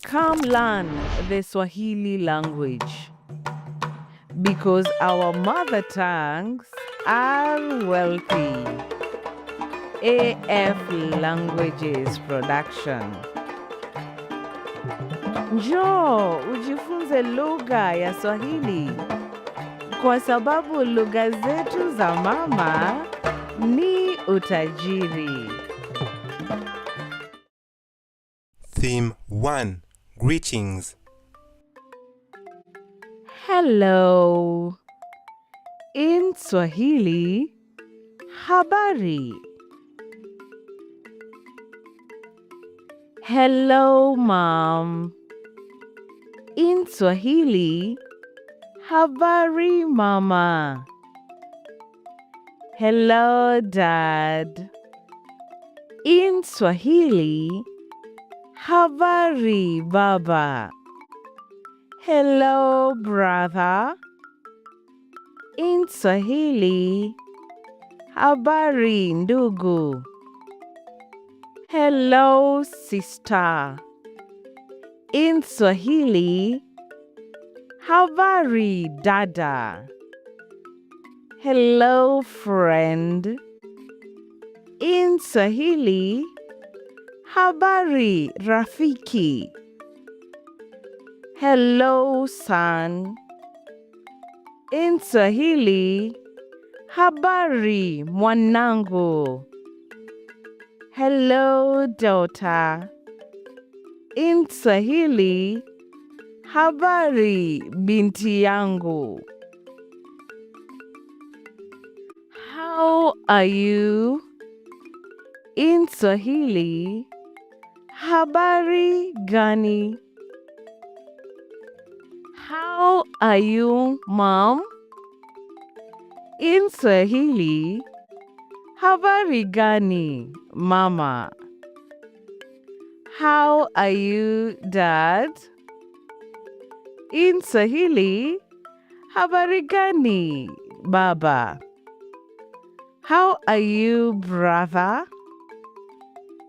Come learn the Swahili language, because our mother tongues are wealthy. AFLanguages Production. Njoo ujifunze lugha ya Swahili, kwa sababu lugha zetu za mama ni utajiri. Theme 1. Greetings. Hello. In Swahili, habari. Hello, Mom. In Swahili, habari, Mama. Hello, Dad. In Swahili, habari, Baba. Hello, brother. In Swahili, habari, ndugu. Hello, sister. In Swahili, habari, dada. Hello, friend. In Swahili, habari, rafiki. Hello, son. In Swahili, habari, mwanangu. Hello, daughter. In Swahili, habari, binti yangu. How are you? In Swahili, habari gani? How are you, Mom? In Swahili, habari gani, Mama? How are you, Dad? In Swahili, habari gani, Baba? How are you, brother?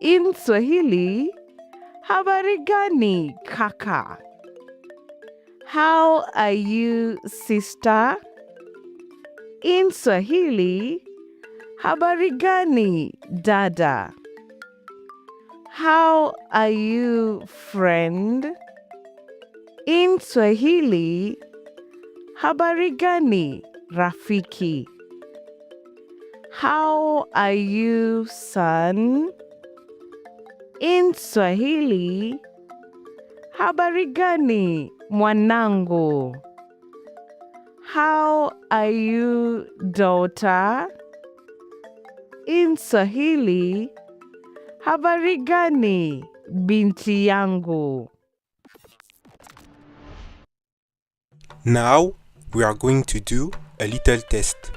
In Swahili, habari gani, kaka? How are you, sister? In Swahili, habari gani, dada? How are you, friend? In Swahili, habari gani, rafiki? How are you, son? In Swahili, habari gani, mwanangu? How are you, daughter? In Swahili, habari gani, binti yangu? Now we are going to do a little test.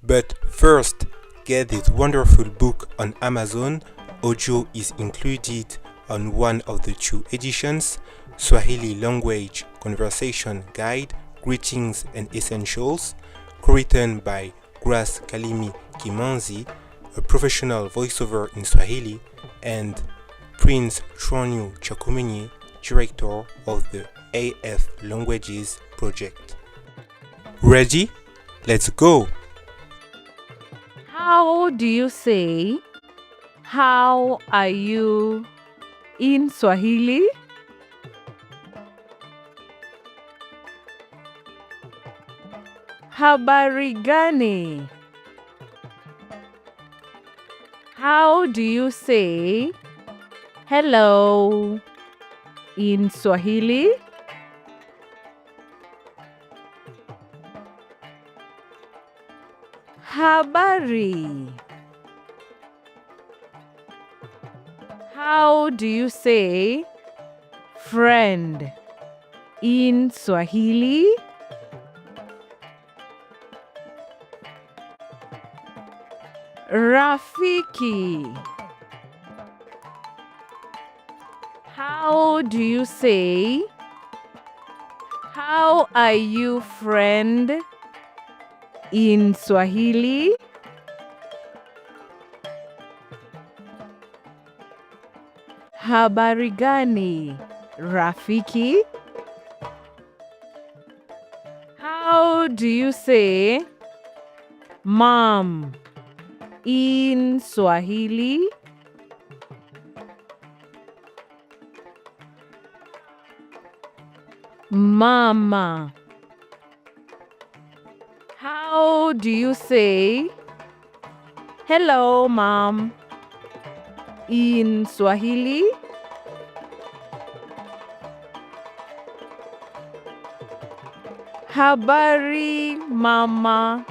But first, get this wonderful book on Amazon. Audio is included on one of the 2 editions, Swahili Language Conversation Guide, Greetings and Essentials, co-written by Kalimi Kimanzi, a professional voiceover in Swahili, and Prïnce Tchouangnou-Tchakoumegne, director of the AFLanguages Project. Ready? Let's go! How do you say, how are you, in Swahili? Habari gani? How do you say, hello, in Swahili? Habari. How do you say, friend, in Swahili? Rafiki. How do you say, how are you, friend, in Swahili? Habari gani? rafiki? How do you say mom in Swahili? Mama. How do you say hello, mom in Swahili? Habari, mama